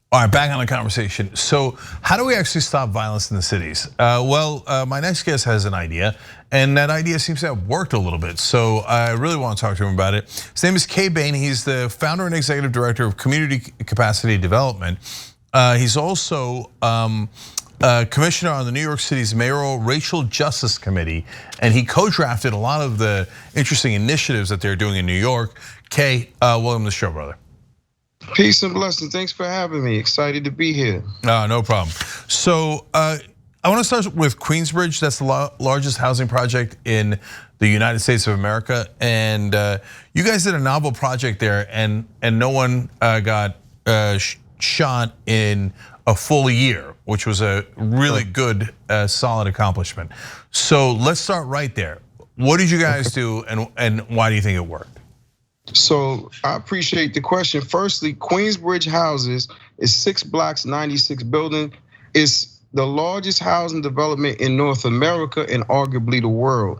All right, back on the conversation. So how do we actually stop violence in the cities? My next guest has an idea, and that idea seems to have worked a little bit. So I really want to talk to him about it. His name is Bain. He's the founder and executive director of Community Capacity Development. He's also commissioner on the New York City's Mayoral Racial Justice Committee, and he co-drafted a lot of the interesting initiatives that they're doing in New York. Kay, welcome to the show, brother. Peace and blessings. Thanks for having me. Excited to be here. No problem. So I want to start with Queensbridge. That's the largest housing project in the United States of America, and you guys did a novel project there, and no one got shot in a full year, which was a really good, solid accomplishment. So let's start right there. What did you guys do, and why do you think it worked? So I appreciate the question. Firstly, Queensbridge Houses is 6 blocks, 96 buildings. It's the largest housing development in North America and arguably the world.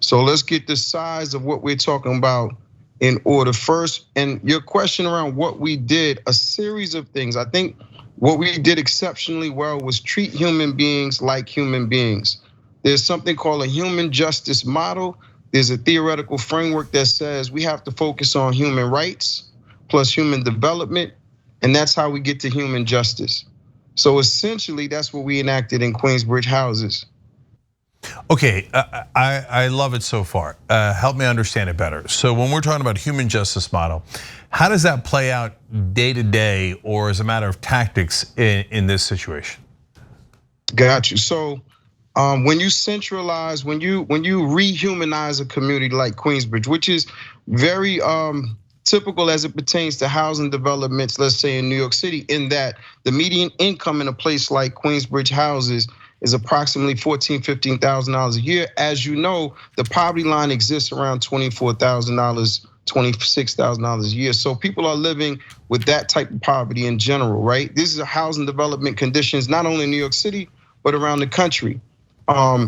So let's get the size of what we're talking about in order first. And your question around what we did, a series of things. I think what we did exceptionally well was treat human beings like human beings. There's something called a human justice model. There's a theoretical framework that says we have to focus on human rights plus human development, and that's how we get to human justice. So essentially, that's what we enacted in Queensbridge Houses. Okay, I love it so far. Help me understand it better. So when we're talking about human justice model, how does that play out day to day, or as a matter of tactics in this situation? Got you. So when you centralize, when you rehumanize a community like Queensbridge, which is very typical as it pertains to housing developments, let's say in New York City, in that the median income in a place like Queensbridge Houses is approximately $14,000, $15,000 a year. As you know, the poverty line exists around $24,000, $26,000 a year. So people are living with that type of poverty in general, right? This is a housing development conditions, not only in New York City, but around the country.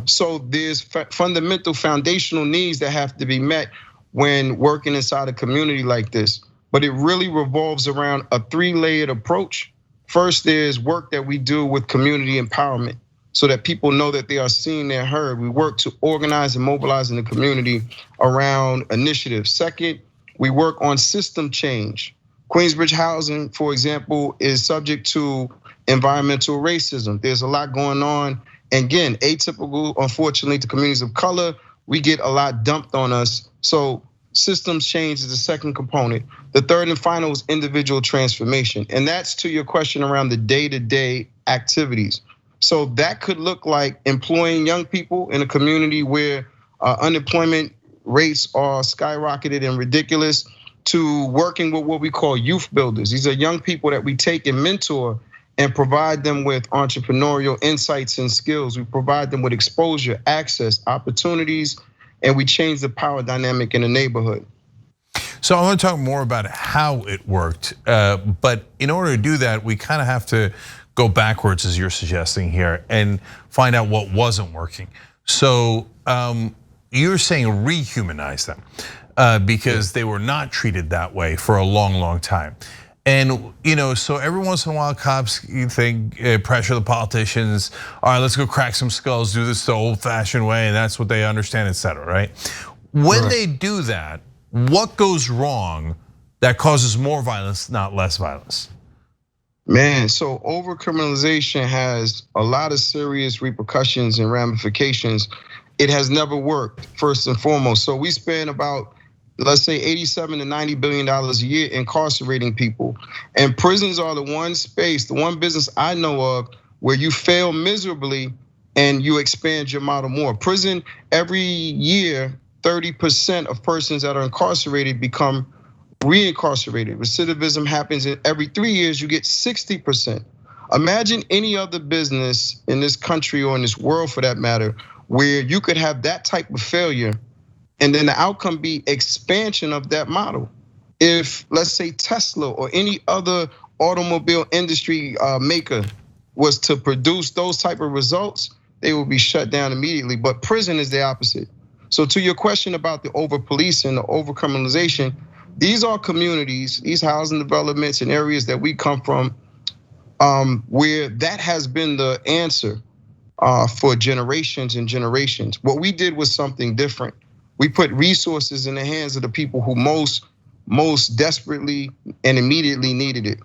So there's fundamental foundational needs that have to be met when working inside a community like this. But it really revolves around a 3-layered approach. First, there's work that we do with community empowerment so that people know that they are seen, they're heard. We work to organize and mobilize in the community around initiatives. Second, we work on system change. Queensbridge Housing, for example, is subject to environmental racism. There's a lot going on. And again, atypical, unfortunately, to communities of color, we get a lot dumped on us. So systems change is the second component. The third and final is individual transformation. And that's to your question around the day-to-day activities. So that could look like employing young people in a community where unemployment rates are skyrocketed and ridiculous, to working with what we call youth builders. These are young people that we take and mentor and provide them with entrepreneurial insights and skills. We provide them with exposure, access, opportunities, and we change the power dynamic in the neighborhood. So I want to talk more about how it worked, but in order to do that, we kind of have to go backwards, as you're suggesting here, and find out what wasn't working. So you're saying rehumanize them because they were not treated that way for a long, long time. And so every once in a while, cops, you think, pressure the politicians. All right, let's go crack some skulls, do this the old-fashioned way, and that's what they understand, et cetera, right? When they do that, what goes wrong that causes more violence, not less violence? Man, so overcriminalization has a lot of serious repercussions and ramifications. It has never worked, first and foremost. So we spend about, let's say, $87 to $90 billion a year incarcerating people. And prisons are the one space, the one business I know of where you fail miserably and you expand your model more. Prison, every year, 30% of persons that are incarcerated become reincarcerated. Recidivism happens in every 3 years, you get 60%. Imagine any other business in this country or in this world for that matter, where you could have that type of failure and then the outcome be expansion of that model. If, let's say, Tesla or any other automobile industry maker was to produce those type of results, they will be shut down immediately. But prison is the opposite. So to your question about the over-policing, the over-criminalization, these are communities, these housing developments and areas that we come from where that has been the answer for generations and generations. What we did was something different. We put resources in the hands of the people who most desperately and immediately needed it.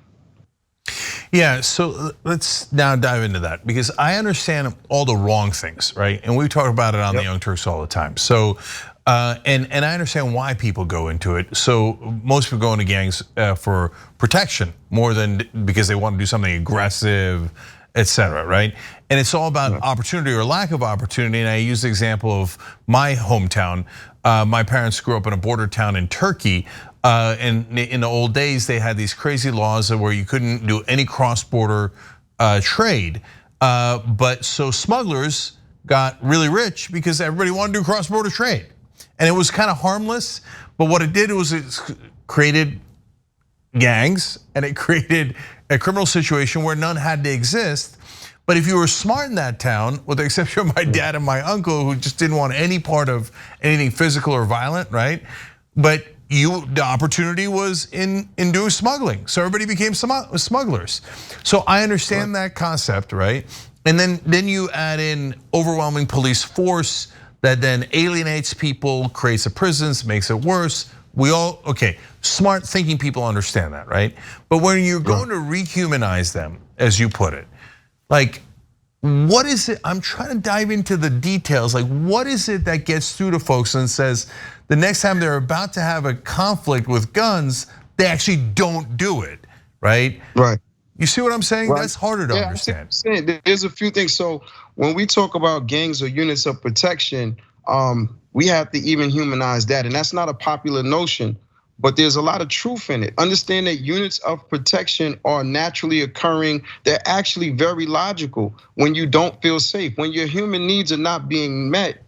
Yeah, so let's now dive into that, because I understand all the wrong things, right? And we talk about it on the Young Turks all the time. So, and I understand why people go into it. So most people go into gangs for protection more than because they want to do something aggressive, etc. Right? And it's all about opportunity or lack of opportunity. And I use the example of my hometown. My parents grew up in a border town in Turkey. And in the old days, they had these crazy laws where you couldn't do any cross-border trade. But so smugglers got really rich because everybody wanted to do cross-border trade. And it was kind of harmless, but what it did was it created gangs and it created a criminal situation where none had to exist. But if you were smart in that town, with the exception of my dad and my uncle, who just didn't want any part of anything physical or violent, right? But the opportunity was in doing smuggling. So everybody became smugglers. So I understand that concept, right? And then you add in overwhelming police force that then alienates people, creates the prisons, makes it worse. We all, okay, smart thinking people understand that, right? But when you're going to rehumanize them, as you put it, like, what is it? I'm trying to dive into the details. Like, what is it that gets through to folks and says the next time they're about to have a conflict with guns, they actually don't do it, right? Right. You see what I'm saying? Right. That's harder to understand. There's a few things. So when we talk about gangs or units of protection, we have to even humanize that. And that's not a popular notion, but there's a lot of truth in it. Understand that units of protection are naturally occurring. They're actually very logical when you don't feel safe. When your human needs are not being met,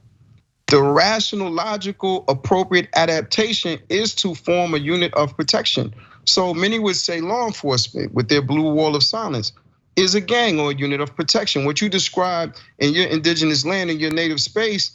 the rational, logical, appropriate adaptation is to form a unit of protection. So many would say law enforcement, with their blue wall of silence, is a gang or a unit of protection. What you described in your indigenous land, in your native space,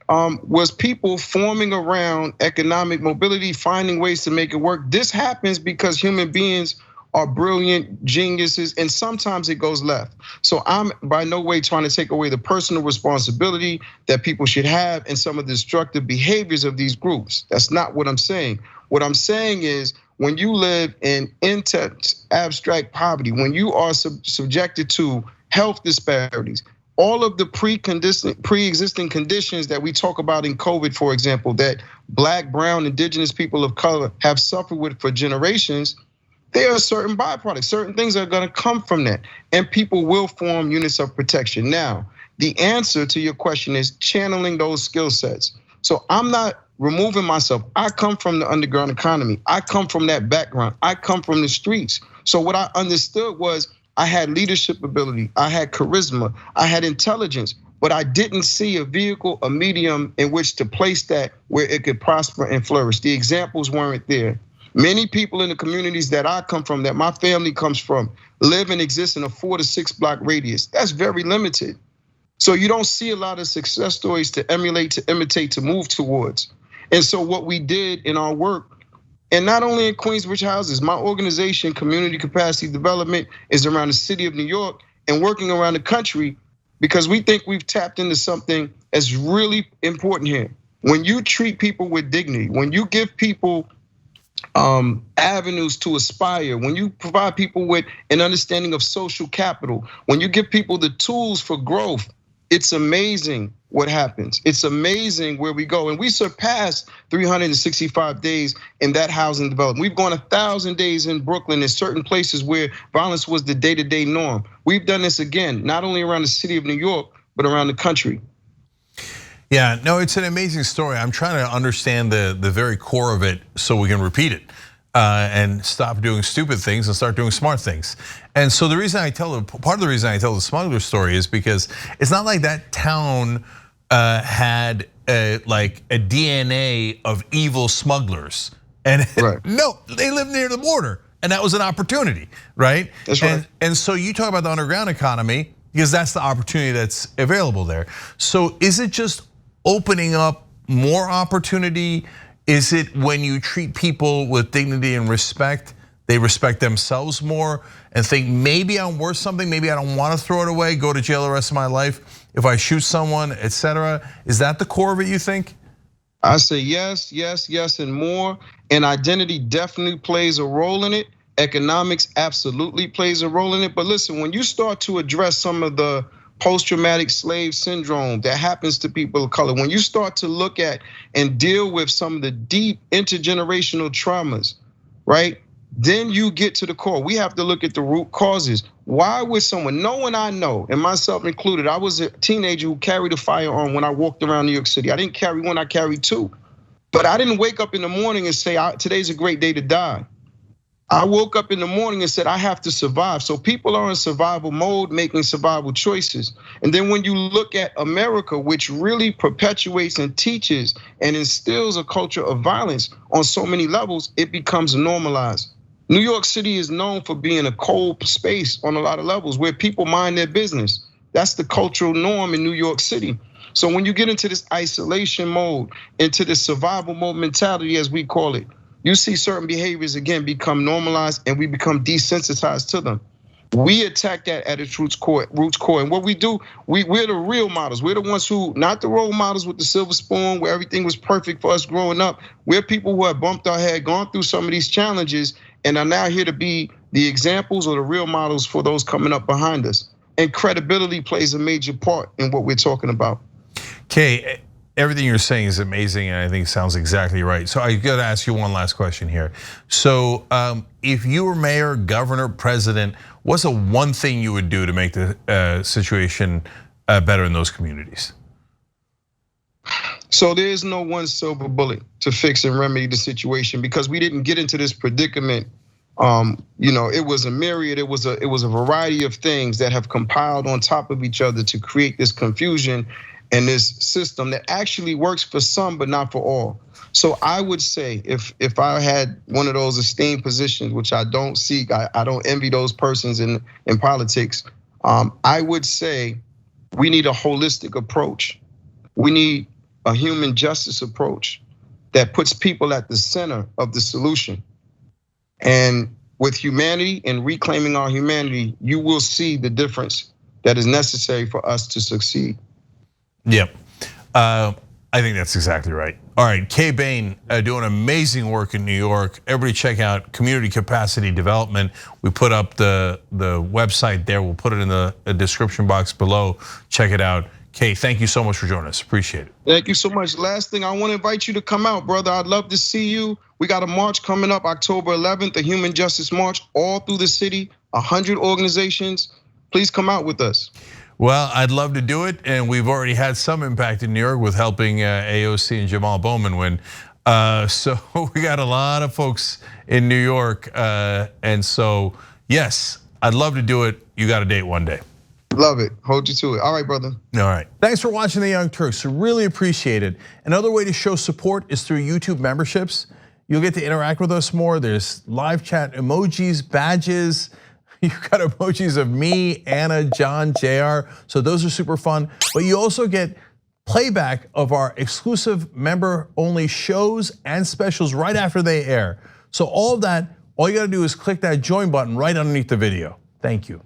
was people forming around economic mobility, finding ways to make it work. This happens because human beings are brilliant geniuses, and sometimes it goes left. So I'm by no way trying to take away the personal responsibility that people should have in some of the destructive behaviors of these groups. That's not what I'm saying. What I'm saying is, when you live in intense abstract poverty, when you are subjected to health disparities, all of the pre-existing conditions that we talk about in COVID, for example, that Black, brown, indigenous people of color have suffered with for generations, there are certain byproducts, certain things that are gonna come from that, and people will form units of protection. Now, the answer to your question is channeling those skill sets. So I'm not removing myself. I come from the underground economy. I come from that background. I come from the streets. So what I understood was I had leadership ability, I had charisma, I had intelligence, but I didn't see a vehicle, a medium in which to place that where it could prosper and flourish. The examples weren't there. Many people in the communities that I come from, that my family comes from, live and exist in a 4 to 6 block radius. That's very limited. So you don't see a lot of success stories to emulate, to imitate, to move towards. And so what we did in our work, and not only in Queensbridge houses, my organization, Community Capacity Development, is around the city of New York and working around the country, because we think we've tapped into something that's really important here. When you treat people with dignity, when you give people avenues to aspire, when you provide people with an understanding of social capital, when you give people the tools for growth, it's amazing what happens. It's amazing where we go. And we surpassed 365 days in that housing development. We've gone 1,000 days in Brooklyn, in certain places where violence was the day-to-day norm. We've done this again, not only around the city of New York, but around the country. Yeah, no, it's an amazing story. I'm trying to understand the very core of it so we can repeat it and stop doing stupid things and start doing smart things. And so the reason I tell, part of the reason I tell the smuggler story is because it's not like that town had like a DNA of evil smugglers. And no, they lived near the border, and that was an opportunity, right? That's right. And so you talk about the underground economy, because that's the opportunity that's available there. So is it just opening up more opportunity? Is it when you treat people with dignity and respect they respect themselves more and think maybe I'm worth something, maybe I don't want to throw it away, go to jail the rest of my life if I shoot someone, etc. Is that the core of it, you think? I say yes, yes, yes, and more. And identity definitely plays a role in it. Economics absolutely plays a role in it. But listen, when you start to address some of the post-traumatic slave syndrome that happens to people of color, when you start to look at and deal with some of the deep intergenerational traumas, right? Then you get to the core. We have to look at the root causes. Why would someone, no one I know, and myself included, I was a teenager who carried a firearm when I walked around New York City. I didn't carry one, I carried two. But I didn't wake up in the morning and say, today's a great day to die. I woke up in the morning and said, I have to survive. So people are in survival mode, making survival choices. And then when you look at America, which really perpetuates and teaches and instills a culture of violence on so many levels, it becomes normalized. New York City is known for being a cold space on a lot of levels where people mind their business. That's the cultural norm in New York City. So when you get into this isolation mode, into this survival mode mentality, as we call it, you see certain behaviors again become normalized and we become desensitized to them. We attack that at its roots core. And what we do, we're the real models. We're the ones who, not the role models with the silver spoon where everything was perfect for us growing up. We're people who have bumped our head, gone through some of these challenges, and are now here to be the examples or the real models for those coming up behind us. And credibility plays a major part in what we're talking about. Kay, everything you're saying is amazing, and I think it sounds exactly right. So I gotta ask you one last question here. So if you were mayor, governor, president, what's the one thing you would do to make the situation better in those communities? So there is no one silver bullet to fix and remedy the situation because we didn't get into this predicament. It was a myriad, it was a variety of things that have compiled on top of each other to create this confusion and this system that actually works for some but not for all. So I would say if I had one of those esteemed positions, which I don't seek, I don't envy those persons in politics. I would say we need a holistic approach. We need a human justice approach that puts people at the center of the solution. And with humanity and reclaiming our humanity, you will see the difference that is necessary for us to succeed. Yep, I think that's exactly right. All right, Kay Bain doing amazing work in New York. Everybody check out Community Capacity Development. We put up the website there. We'll put it in the description box below. Check it out. Kay, thank you so much for joining us. Appreciate it. Thank you so much. Last thing, I want to invite you to come out, brother. I'd love to see you. We got a march coming up October 11th, a Human Justice March all through the city, 100 organizations. Please come out with us. Well, I'd love to do it, and we've already had some impact in New York with helping AOC and Jamal Bowman win. So we got a lot of folks in New York, and so yes, I'd love to do it. You got a date one day. Love it. Hold you to it. All right, brother. All right. Thanks for watching The Young Turks. Really appreciate it. Another way to show support is through YouTube memberships. You'll get to interact with us more. There's live chat emojis, badges. You've got emojis of me, Anna, John, JR. So those are super fun. But you also get playback of our exclusive member-only shows and specials right after they air. So all of that, all you gotta do is click that join button right underneath the video. Thank you.